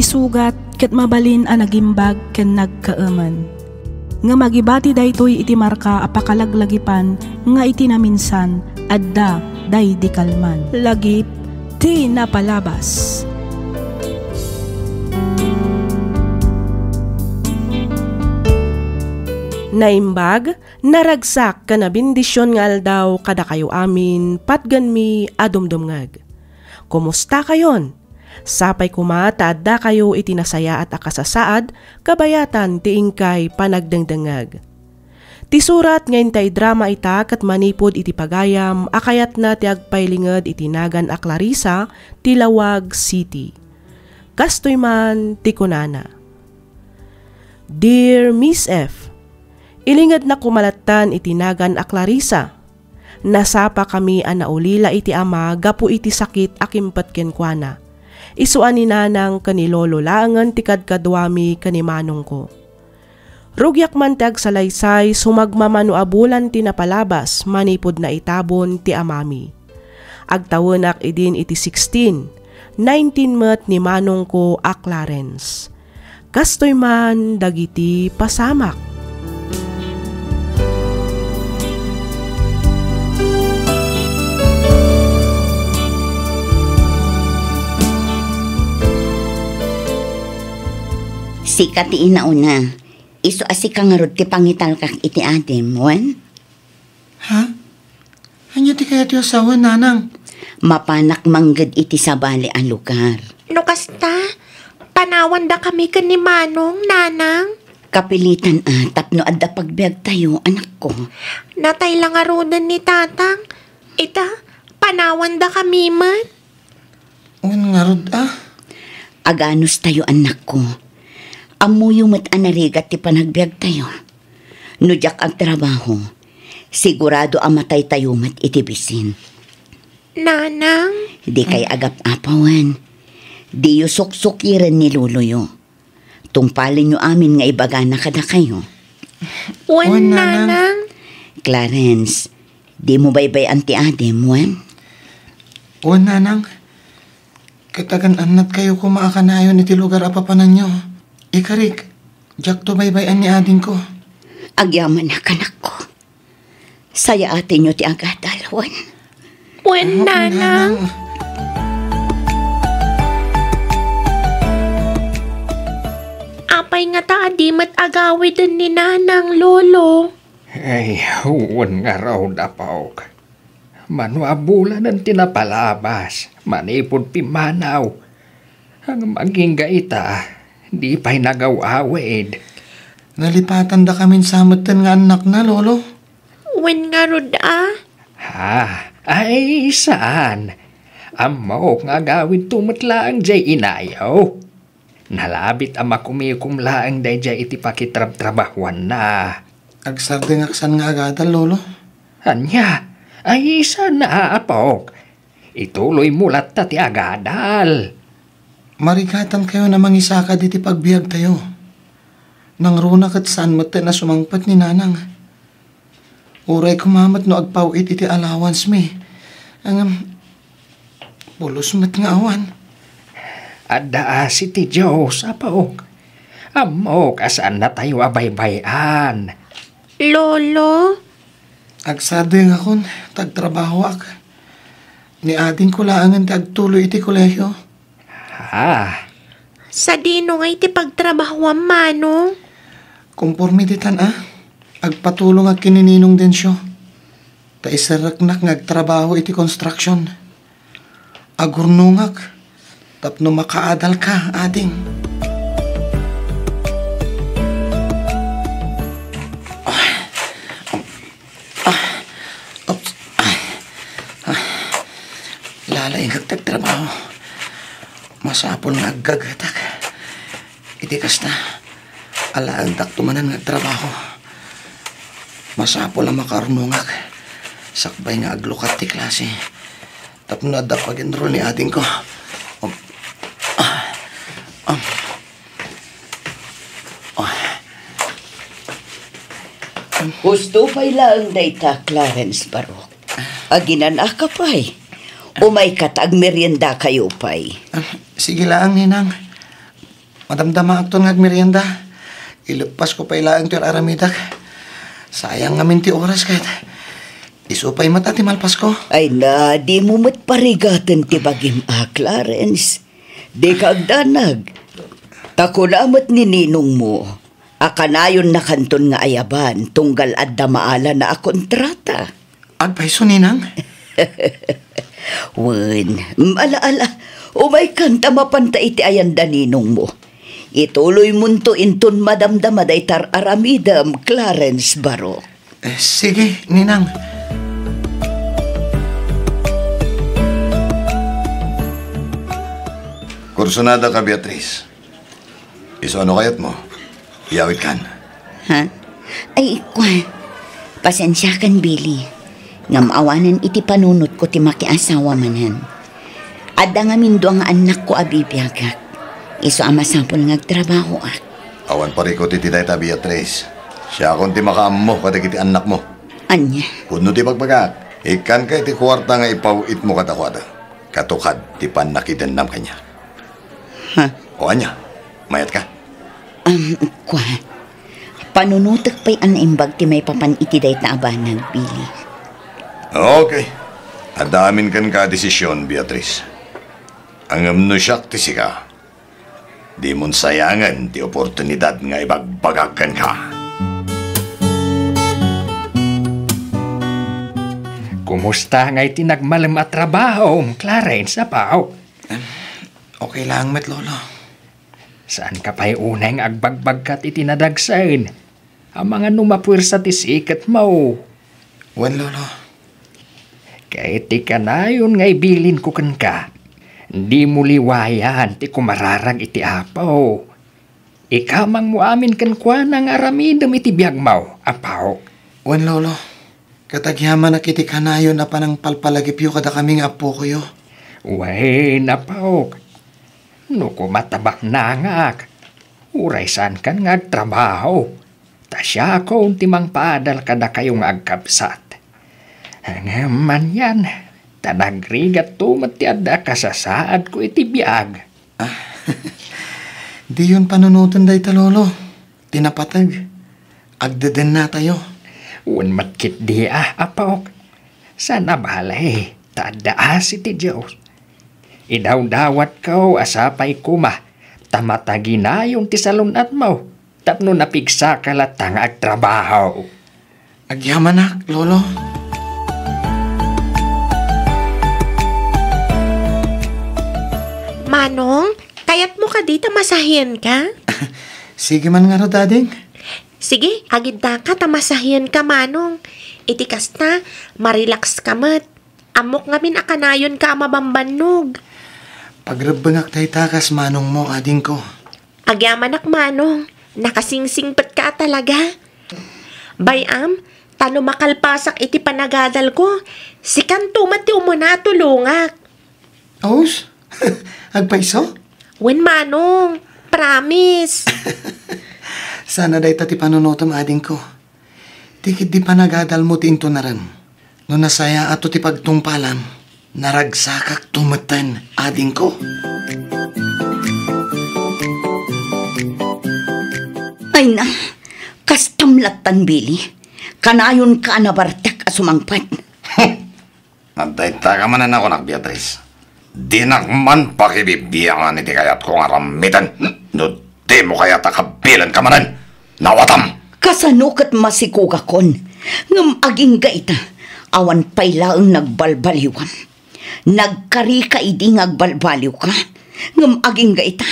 isugat ket mabalin a nagimbag ken nagkaaman. Nga magibati daytoy iti marka apakalaglagipan nga iti naminsan adda day di kalman. Lagip ti napalabas. Naimbag, naragsak ka na bindisyon nga aldaw kada kayo amin, patgan mi adumdumngag. Kumusta kayon? Sapay kumata adda kayo itinasaya at akasasaad, kabayatan ti ingkay panagdengdengag. Ti surat ngayon tay drama itak at manipod iti pagayam, akayat na ti agpailingad itinagan a Clarissa, Tilawag City. Kastoy man ti kunana. Dear Miss F., ilingad na kumalatan itinagan a Clarissa. Nasapa kami anaulila iti ama gapu iti sakit akimpat kenkwana. Isuan ni nanang kanilolo laangan ti kadkadwami kanimanong ko. Rugyak man tag salaysay sumagmamano abulan ti napalabas manipod na itabon ti amami. Agtawenak idin iti 16, 19 met ni manong ko a Clarence. Kastoy man dagiti pasamak. Sika ti inauna, iso asi ka nga rod ti pangital kak iti adem, wan? Ha? Anya ti kaya ti asawa, nanang? Mapanak manggad iti sabali ang lugar. No kasta, panawan da kami ka ni Manong, nanang. Kapilitan tapno adda pagbiag tayo, anak ko. Natay lang arunan ni tatang. Ita, panawan da kami man. Un nga rod Aganos tayo, anak ko. Amuyo mat anarigat ti panagbiag tayo. Nudyak ang trabaho, sigurado amatay tayo mat itibisin. Nanang? Di kay agap-apawan. Di yu suksukiran ni Luluyo. Tungpalin nyo amin nga ibaga na kada kayo. Wan, nanang? Clarence, di mo baybay anti adem, wan? Wan, nanang. Katagan anat kayo kumaakanayon iti lugar apapanan nyo. Ikarik, jak to baybayan ni ading ko. Agyaman na kanak ko. Saya atin nyo ti agadalawan. Wan, nanang? Apay nga ta di mat agawid ni nanang, lolo. Ay, huwan nga raw dapaw. Manuabulan ang tinapalabas, manipod pimanaw. Ang maging gaita, di pa'y nagaw-awid. Nalipatan da kami samatan nga anak na, lolo. Wen nga rod Ha? Ay, saan? Amaw nga gawid tumatlaang jay inayaw. Nalabit ama kumikumlaang day jay iti pakitrab-trabahuan na. Agsarding aksan nga agada, lolo. Anya, ay isa na apok. Ituloy mulat ta ti agadal. Marigatan kayo na mangisaka diti pagbiag tayo. Nang runa kat saan mata na sumangpat ni nanang. Uray kumamat no agpawit iti allowance mi. Ang pulos mat nga awan. Adda si ti Diyos, apok. Amok asan na tayo abaybayan. Lolo? Agsading akon, tagtrabaho ak. Ni ading ko laangan tagtuloy iti kolehyo. Sa dino nga iti pagtrabahuan, Manong? Kumpormi ditan agpatulong ag kinininong din siyo. Ta isaraknak ngagtrabaho iti construction. Agurnungak, tapno makaadal ka, ading. Lalay ngagtagtrabaho. Masapol nga agagatak. Iti kasta, alaan taktumanan nga trabaho. Masapol ang makarunungag. Sakbay nga aglukat ti klase. Tapno na pag-enroll ni ating ko. Gusto pa'y lang dayta, Clarence Barok. Aginan ka pa'y. Umay kat agmerienda kayo pa'y. Sige lang, ninang. Madamdama akton nga merienda. Ilupas ko pa ilaang ti aramidak. Sayang nga minti oras kahit isupay mata ti malpas ko. Ay na, di mo matparigatan ti bagim Clarence. Di ka agdanag. Tako namat ni ninong mo. Akanayon na kanton nga ayaban, tunggal adda maala na akontrata. Agpaiso, ninang? Wen, alaala, umay kanta mapanta iti ayan da ninong mo. Ituloy mo to inton madamdamaday tar aramidam, Clarence Baro. Sige, ninang. Kursunada ka, Beatrice. Iso ano kayat mo? Iyawit kan. Ha? Ay, pasensya kan, Billy. Ngamawanan iti panunot ko ti makiasawa manan. Adda nga mindo ang anak ko abibiyagak. Iso ama sapol ngagtrabaho ak. Awan pa riko ti tita Beatrice. Siya akong ti makaam mo kadag iti anak mo. Anya? Puno ti pagbagak. Ikan ka iti kwarta nga ipawit mo katakwada. Katukad ti panakidenam kanya. Ha? O anya, mayat ka. Panunutak pa'y anaimbag ti may papan iti dayt na abanag, Billy. Okay. Adamin kan ka desisyon, Beatrice. Ang amno siyak ti sika. Di mon sayangan ti oportunidad nga ibagbagagan ka. Kumusta nga iti nagmalam at trabaho, Clarence, apaw? Okay lang, met, Lolo. Saan ka pa'y unang agbagbag kat iti nadagsain? Ang mga numapwersa ti sikat mo. Wen, Lolo. Kahit ti kanayon nga ibilin ko kan ka, di mo liwayan ti kumararag iti apaw. Ikamang mo amin kan kwa nang aramidam iti biyag mo, apaw. Wen, Lolo. Katagyaman na kiti kanayon na panang palpalagipyo kada kaming apo ko yo. Wen, apaw. No kumatabak na ngak. Uray saan kan nga trabaho. Tasya ko untimang paadal kada kayong agkabsat. Ngaman yan, tanagrigat tumat ti adda kasasaad ko iti biag. Di yun panunutan day ta, Lolo. Tinapatag. Agdeden na tayo. Un matkit di apok. Sana balay, tadaas iti Diyos. Idaw-dawat ko asapay kuma. Tamataginayon ti salunat mo. Tapno napigsa kalatang agtrabaho. Agyaman na, Lolo. Manong, kayat mo ka dito masahiyan ka? Sige man nga ro, Dading. Sige, agid na ka tamasahiyan ka, Manong. Iti kasta, marelax ka mat. Amok nga min akanayon ka mabambanog. Pagrabangak tayo takas, Manong mo, ading ko. Agyaman ak, Manong. Nakasingsingpat ka talaga. Bayam, tano makalpasak iti panagadal ko. Sikan tumat ti umuna tulungak. Aus? Agpaiso? Wen, Manong. Promise. Sana day tati panunutom, ading ko. Tikit di panagadal mo tinto na rin. No nasaya ato ti pagtungpalan. Naragsakak tumatan, ading ko. Ay na, kastamlatan, Billy. Kanayon ka nabartek asumangpat. Nandayta ka manan ako, Beatrice. Di nakman pakibibiyangan iti kayat kong aramitan. No di mo kayat akabilan ka manan. Nawatam! Kasanukat masikugakon. Ngam aging gaita, awan paylaang nagbalbaliwan. Nagkari ka iding agbalbaliw ka. Ngam aging gaita,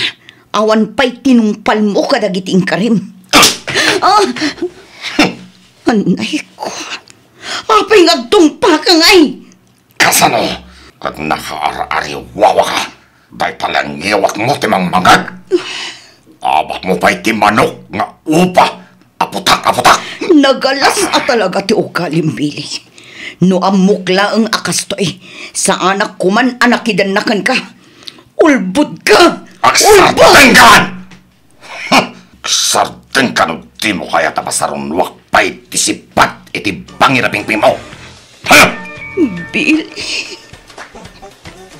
awan pa'y tinumpal mo kadagiting karim. Anay ko. Apay ngagtungpa ka ngay. Kasano? Kat nakaar-ariwawa ka. Dahil palang iwak mo timang mangag. Abak mo pa'y timanok nga upa. Aputak. Nagalas at talaga ti ukalim, Billy. No amukla ang akastoy. Sa anak ko man anakidanakan ka. Ulbud ka! Aksarten ka! Aksarten ka no di mo kaya tapasarong wakpay tisipat iti pangirapingping mo. Ha? Billy.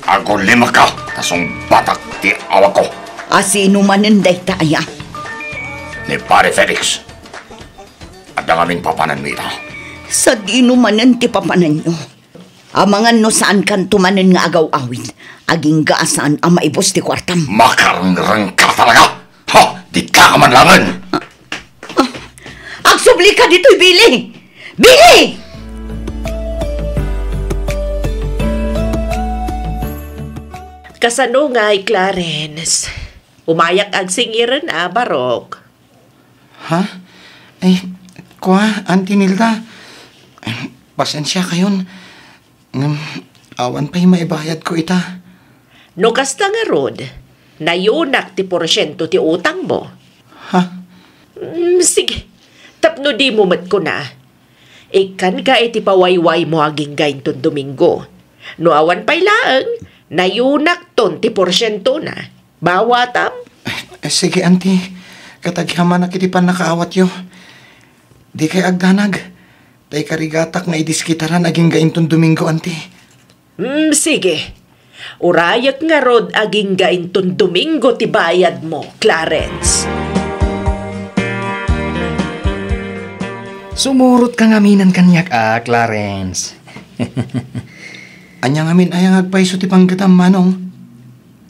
Ako lima ka, tasong batak ti awak ko. Asino manen daytaya? Ni Pare Felix. At ang aming papanan mo ito. Sa dino manen ti papanan nyo. Amangan no saan kan tumanen nga agaw-awin. Aging gaasan ang maibos ti kwartam. Makarangrang ka talaga! Ha! Di ka man langan! Agsubli ka dito'y Bili! Bili! Kasano nga'y Clarence? Umayak ang singiran Barok. Ha? Eh, Auntie Nilda. Pasensya kayon. Awan pa'y maibayad ko ita. No kasta nga rod, nayunak ti porsyento ti utang mo. Ha? Sige, tapno di mo mat ko na. Ikan ka iti pawayway mo aging gain ton Domingo. No awan pa'y laang, nayunak ton ti porsyento na. Bawatam? Sige, Auntie. Katagyaman na kiti pan nakaawat yo. Di kay agdanag. Tay karigatak nga idiskitaran aging gaintong Domingo, Auntie. Sige. Urayak nga rod aging gainton Domingo ti bayad mo, Clarence. Sumurot kang aminan kanyak Clarence. Anyang amin ayang agpaiso ti panggatam manong.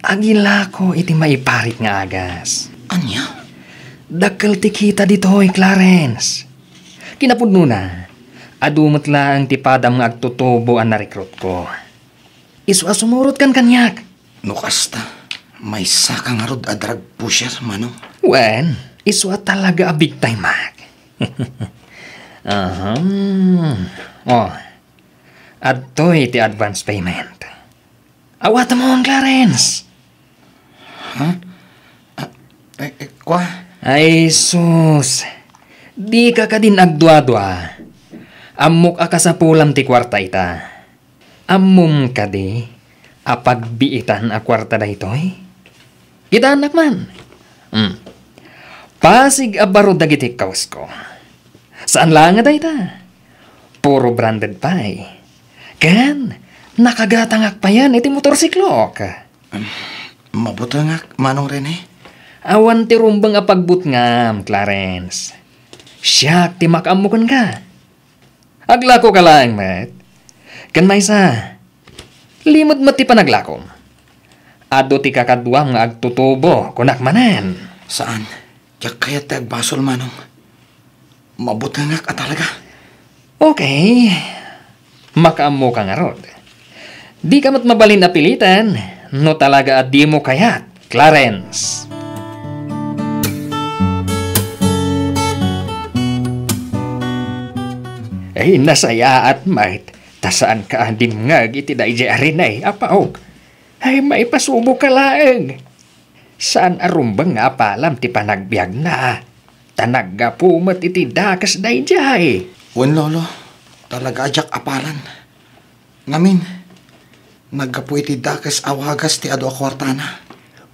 Agila ko iti maiparit nga agas. Anya? Dakkel ti kita ditoy, Clarence. Kinapudno na. Adumot lang ti padam nga agtutubo ang narekrut ko. Isu sumurot kan kanyak. No kasta, may saka nga rod adrag pusher, manong. Wen, isu talaga a big time mag. Oh, adtoy ti advance payment. Awata mo ang Clarence. Ha? Ay sus, di ka din agdwa-dwa. Amok ka sa pulam ti kwarta ita. Amom ka di, apagbiitan a kwarta da itoy. Kita anak man. Pasig abaro dagiti kawas ko. Saan lang da ita? Puro branded pie. Kan, nakagatangak pa yan iti motorsiklo. Mabuto nga, manong Rene. Awan ti rumbang apagbut ngam, Clarence. Siyak ti makamukan ka. Aglako ka lang, met. Kan may sa. Limod mo ti panaglakom. Ado ti kakadwang nga agtutubo kunak manen. Saan? Tiyak kaya ti agbasol, manong. Mabuto nga ka talaga. Okay. Makaamu ka nga rod. Di ka mat mabalin na pilitan. No talaga at di mo kayat, Clarence. Ay, nasaya at mait. Tasaan ka andin nga iti da ije arinay, apaog. Ay, maipasubo ka laeng. Saan arumbang nga apalam ti panagbiag na. Tanagga pumat iti dakas da ijay. Wen, lolo. Talaga ajak apalan. Ngamin, naggapu iti dakas awagas ti ado akwartana.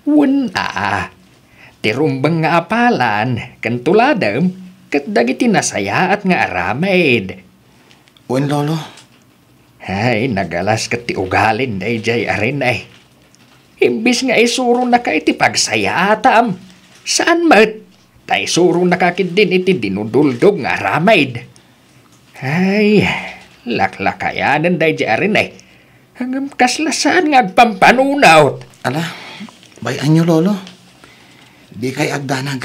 Wala. Ti rumbang nga apalan, kantuladam, kat dagiti nasaya at nga aramid. Wen, lolo. Ay, nagalas kat ti ugalin day jay arin ay. Imbis nga isuro na ka iti pagsaya atam. Saan mat? Tay suro na kakid din iti dinuduldog nga aramid. Ay, laklakayanan day jay arin ay. Hanggang kaslasaan nga agpampanunaw. Ala, bayan nyo, lolo. Di kay agdanag.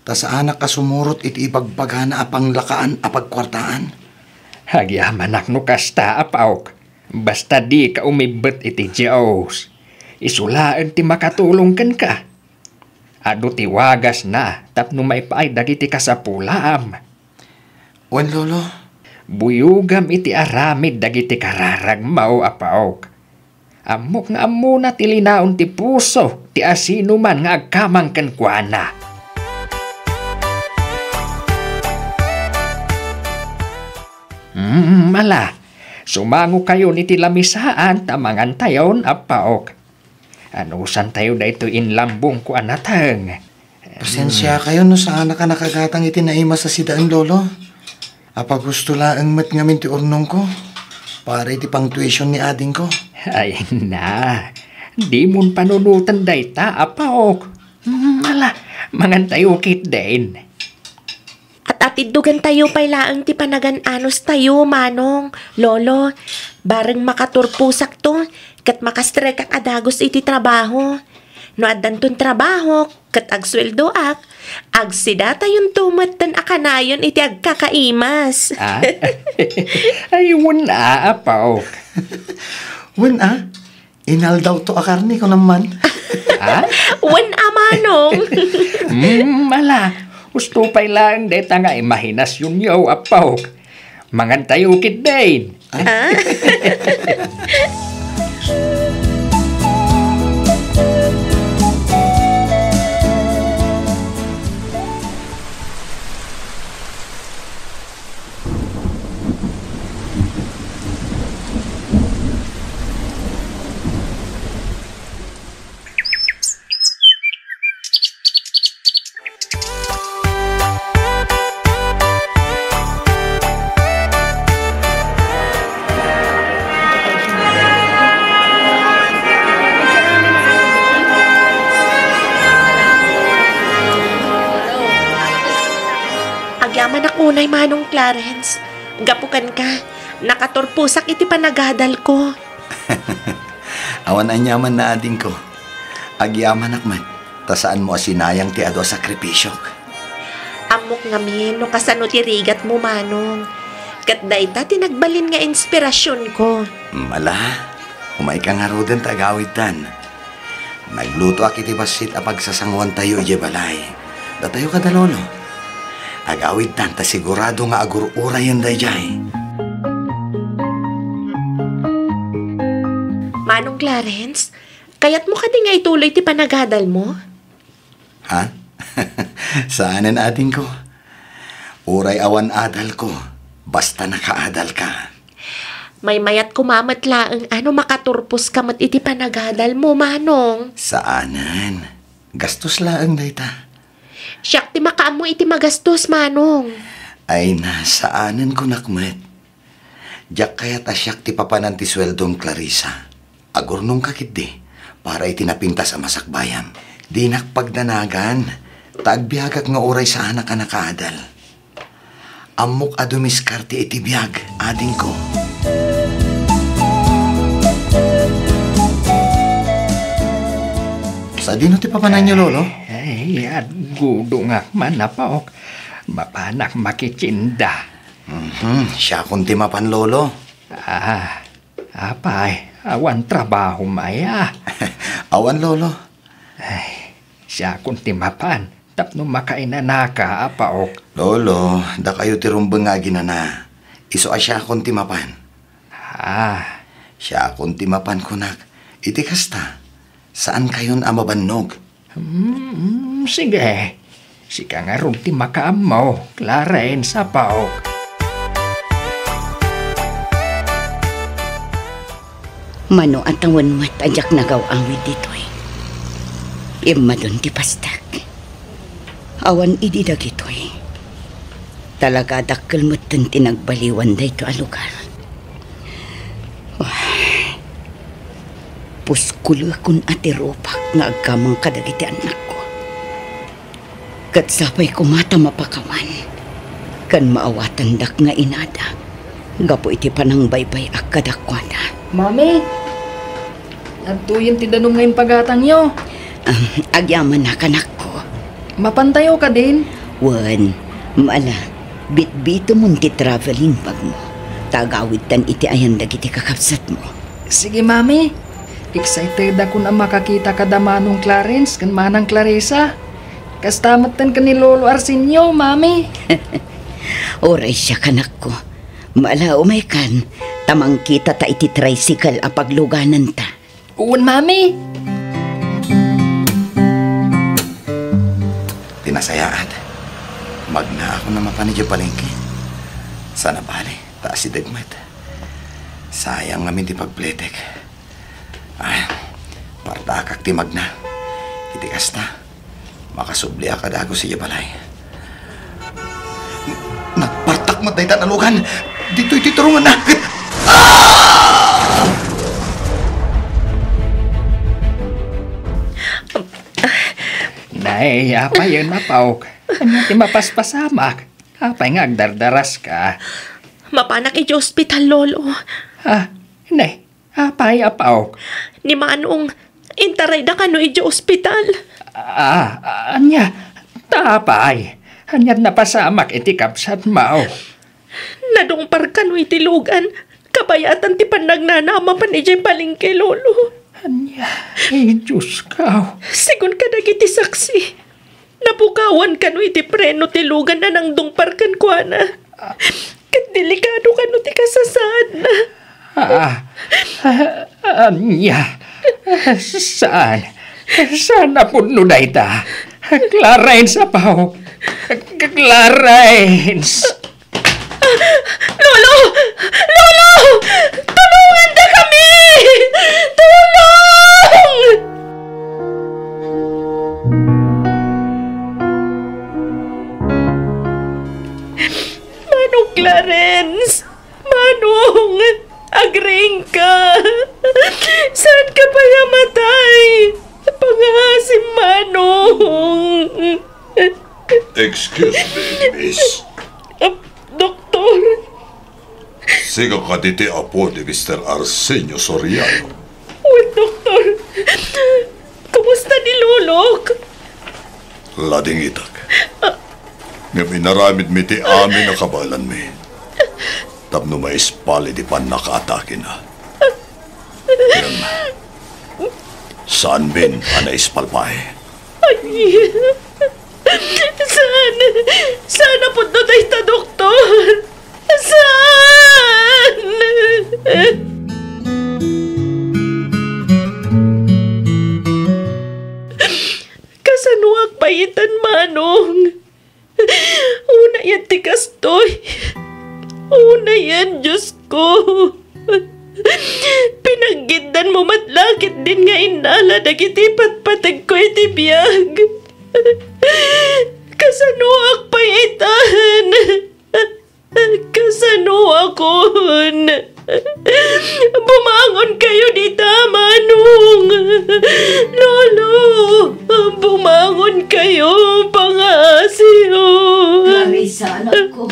Ta saan ka sumurot iti ibagbagana apang lakaan apagkwartaan. Hagyaman no kasta apaok. Basta di ka umibet iti Diyos. Isulaan ti makatulong kan ka. Ado ti wagas na tapno maipaay dagiti kasapulam. Wen, lolo. Buyugam iti aramid dagiti kararag mao apaok. Amok nga amuna ti linaon ti puso ti asino man nga agkamang kenkwana. Mala, sumango kayo ni ti lamisaan tamangan tayon apaok. Anusan tayo da ito inlambong ko anatang. Pasensya kayo no saan ka nakagatang iti naima sa sidaan, lolo. Apag gusto laang mat ngamin ti urnong ko. Para iti pang tuition ni ading ko. Ay na, di mon panunutan da ita apaok. Mala, mangan tayo kit din. At atidugan tayo pailaang ti panagan-anos tayo, manong. Lolo, bareng makaturpusak to, kat makastrek ang adagos iti trabaho. No addan ton trabaho, kat agsweldo agsida tayon tumatan akanayon iti agkakaimas. Ayun na, apaw. Wen inal daw to akarni ko naman. Wan manong. Mala, gusto pa lang deta nga imahinasyon yaw, apaw. Mangan tayo kit din. Agyaman ako unay manong Clarence. Gapukan ka, nakaturpusak iti panagadal ko. Awan anyaman na ading ko. Agyaman akman, tasaan mo asinayang ti ado sakripisyo. Amok ngamin, no kasano ti rigat mo manong. Kat dayta tinagbalin nga inspirasyon ko. Mala, umay ka nga roden tagawitan. Nagluto ak iti basit a pagsasangwan tayo ije balay. Datayo ka dalolo. Agawid tanta sigurado nga agurura yan dayjay. Manong Clarence, kayat mo ka di nga ituloy ti panagadal mo? Ha? Saanan ating ko? Uray awan adal ko, basta nakaadal ka. May mayat kumamat laang makaturpos kamat iti panagadal mo, manong. Saanan? Gastos laang dayta. Siyak ti makaam mo iti magastos, manong. Ay nasaanan ko nakmet. Diyak kaya tasyak ti papanan ti sweldong Clarissa. Agurnong kakit di, para itinapinta sa masakbayam. Di nakpagdanagan, tagbiagak nga oray sa anak ka nakaadal. Amok adumiskarte iti biag, ading ko. Sa dino ti papanan niyo, lolo? Ay, gudo nga manapaok. Mapanak makichinda. Siya kung timapan, lolo. Apay, awan trabaho maya. Awan, lolo. Ay, siya kung timapan. Tapno makainanaka, apaok. Lolo, da kayo tirumbang nga ginana. Iso siya kung timapan. Siya kung timapan kunak. Iti kasta. Saan kayon amabannog? Sige. Sika nga ron ti makaam mo. Clarence, apaok. Mano at awan mat ajak nagawangwid dito'y. Imadon ti pastak. Awan ididag ito'y. Talaga dakkel matan tinagbaliwan da ito alugar. Puskula kun atiropak nga agkamang kadagiti anak ko. Kat sapay ko mata mapakawan. Kan maawatan dak nga inada. Gapo iti panang baybay ak kadakwana. Mami, nagtuyin ti danong ngayon pagatang nyo. Agyaman na kanak ko. Mapantayo ka din. Wan, maala, bitbito mo ti traveling bag mo. Tagawid tan iti ayan dagiti kakapsat mo. Sige, Mami. Excited ako na makakita ka da manong Clarence kan manang Clarissa. Kastamatan ka ni Lolo Arsenio, Mami. Oray siya kanak ko. Maala umay kan, tamang kita ta iti tricycle a pagluganan ta. Uwan, Mami. Tinasayaan. Magna ako na mapanidyo palengke. Sana bali, taas si Degmet. Sayang namin di pagpletek. Ay, partakak ti magna. Iti kasta. Makasubli akadago siya balay. Nagpartak mo dahi tanalugan. Dito'y titurungan na. Ay, apa yun Apaw? Anya ti mapaspasamak. Apay nga agdardaras ka. Mapanak iti ospital, Lolo. Ha? Nay, apay Apaw? Ni manong intaray da kano iti ospital. Anya, tapay. Anya napasamak iti kapsat mao. Nadungpar kano iti lugan. Kabayatan ti panagnanama pan iti palengke, Lolo. Anya, ay Diyos ka. Sigun ka nagiti saksi. Napukawan ka no iti preno ti lugan na nang dungparkan ko na. Kat delikado ka no ti kasasaan na. Anya, saan? Saan na puno na ita? Clarence, Apaw. Clarence. Lolo! Lolo! Tulungan na kami! Tulong! Manong Clarence! Manong! Agring ka! Saan ka pa yamatay? Pangasim, Manong! Excuse me, miss. Doktor! Siga ka diti apo ni Mr. Arsenio Soriano. Uy, doktor! Kumusta ni Lolok? Lading itak. Nga minaramid mi ti amin na kabalan mi. Tapno may ispali di pan nakaatake na. Yan. Saan bin ana ispalpay? Ay! Sana po na tayo, doktor! Saan? Kasanuak payitan, Manong. Una yan, tikastoy. Una yan, Diyos ko. Pinaggindan mo matlakit din nga inala dagiti patpatag ko iti biyag. Kasanuak payitan. Kasanuakon. Bumangon kayo dita, Manong. Lolo, bumangon kayo, pangasiyo. Clarissa, anak ko.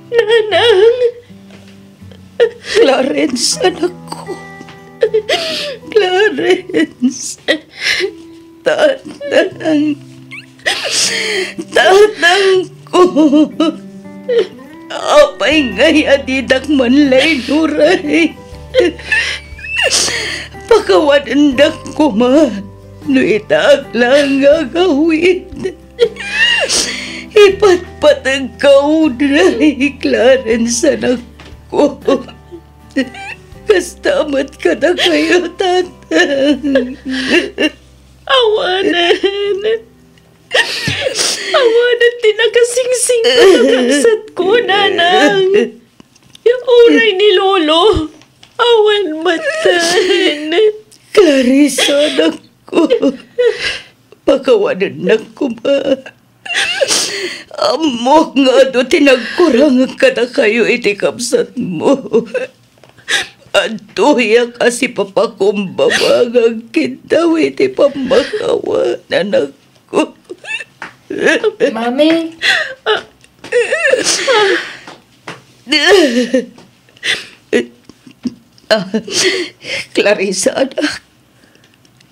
Nanang. Clarence, anak ko. Clarence. Tatang ko. Apay ngay adidak man lay nuray. Pakawadandak ko ma. No itak lang gagawin. Ipatpatag ka udray, Clarence, anak ko. Kastamat ka na kayo, tatang. Awanan. Awanan tinakasingsing ko na kapsat ko, Nanang. Yung uray ni Lolo. Awan matan. Clarissa, anak ko. Pakawanan na ko ba? Amo nga do tinagkurang ka na kayo iti kapsat mo. Antuya kasi papakumbabagang kindaw iti pamakawa, anak ko. Mami, Clarissa, anak.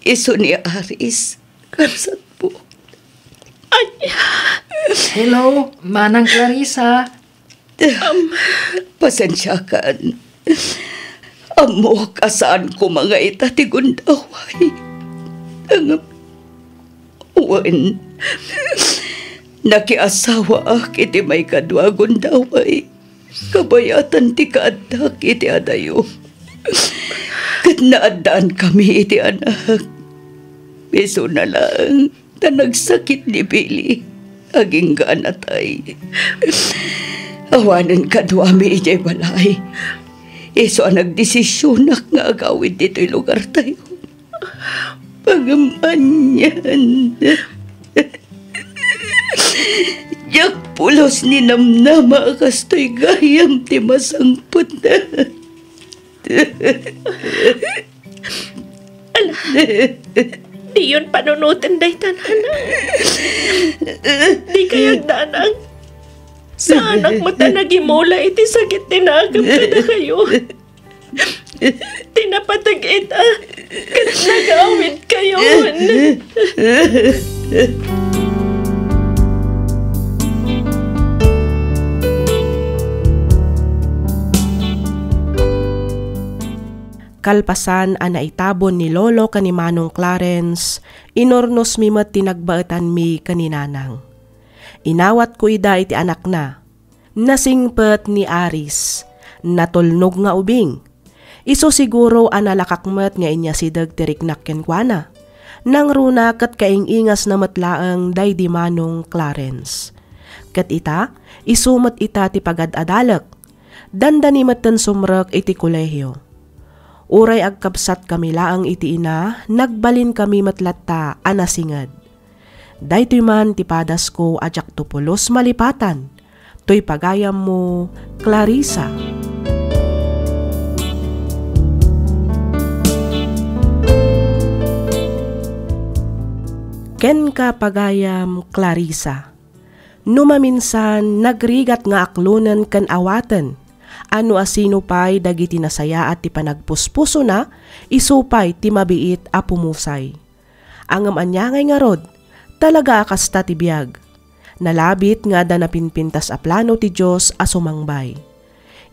Iso ni Aris. Kapsat po. hello, Manang Clarissa. Pasensya ka. Amo kasaan ko mga itatigundaway. Ang uwan. Nakiasawa iti may kadwa gundaway. Kabayatan ti kaadak iti adayo. Kat naadaan kami iti anak. Beso na lang na nagsakit ni Billy. Aging ganatay. Awanan kadwa mi iti balay. Iso ang nagdesisyonak nga agawid dito'y lugar tayo. Pagamanyan. Yak pulos ni namnama kasto'y gayam ti masangpot na. Di yun panunutin day tananang. Di kayag danang. Sa anak mo tanagimula iti sakit tinagam kada kayo. Tinapatag ita. Kat nag-awid kayo. Kalpasan ana itabon ni Lolo kani Manong Clarence, inornos mi met tinagbaetan mi kaninanang. Inawat ko ida iti anak na. Nasingpet ni Aris, natulnog nga ubing. Iso siguro analakakmet nga inya sidag tiriknak kenkwana. Nang runa kat kaing-ingas na matlaang day di Manong Clarence. Kat ita, isumat ita ti pagad-adalak. Dandani matan sumrek iti kolehyo. Uray agkapsat kami laang iti ina, nagbalin kami matlatta anasingad. Daytoy man ti padas ko ajak tupulos malipatan, toy pagayam mo, Clarissa. Ken ka pagayam, Clarissa. Numaminsan nagrigat nga aklunan kan awatan, ano asino pa'y dagiti nasaya at ti panagpuspuso na, isupay ti mabiit a pumusay. Angam anyangay nga rod, talaga akasta ti biyag. Nalabit nga da napinpintas a plano ti Diyos a sumangbay.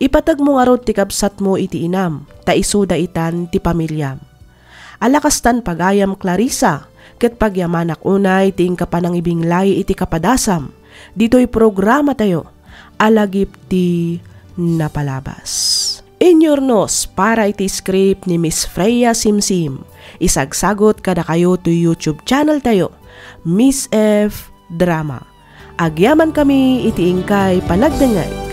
Ipatag mo nga rod ti kapsat mo iti inam, ta isuda itan ti pamilyam. Alakastan pagayam, Clarissa, ket pagyamanak unay ti ingkapanang ibinglay iti kapadasam. Dito'y programa tayo, alagip ti napalabas. Inyornos para iti script ni Miss Freya Simsim. Isagsagot kada kayo to YouTube channel tayo, Miss F Drama. Agyaman kami iti ingkay panagdengay.